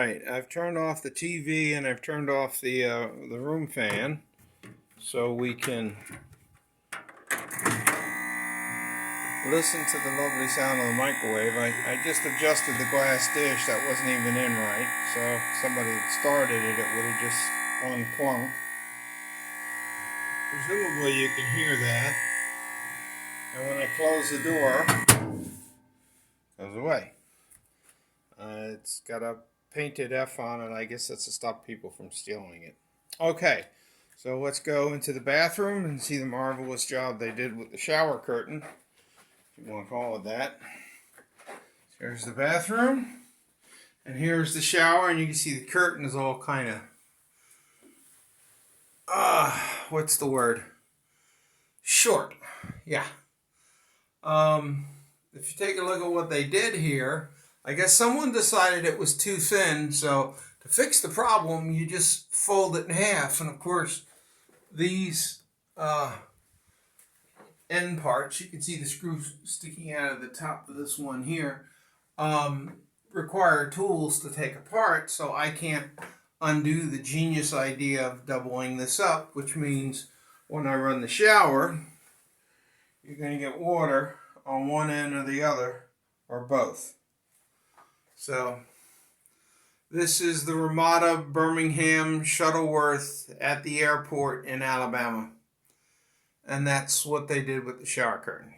right, I've turned off the TV and I've turned off the room fan so we can listen to the lovely sound of the microwave. I just adjusted the glass dish that wasn't even in right, so if somebody had started it, it would have just gone clunk. Presumably you can hear that. And when I close the door, it goes away. It's got a painted F on it. I guess that's to stop people from stealing it. Okay, so let's go into the bathroom and see the marvelous job they did with the shower curtain, if you want to call it that. Here's the bathroom, and here's the shower, and you can see the curtain is all kind of, what's the word? Short. Yeah. If you take a look at what they did here, I guess someone decided it was too thin, so to fix the problem, you just fold it in half. And of course, these end parts, you can see the screws sticking out of the top of this one here, require tools to take apart, so I can't undo the genius idea of doubling this up, which means when I run the shower, you're going to get water on one end or the other, or both. So this is the Ramada, Birmingham, Shuttleworth at the airport in Alabama. And that's what they did with the shower curtain.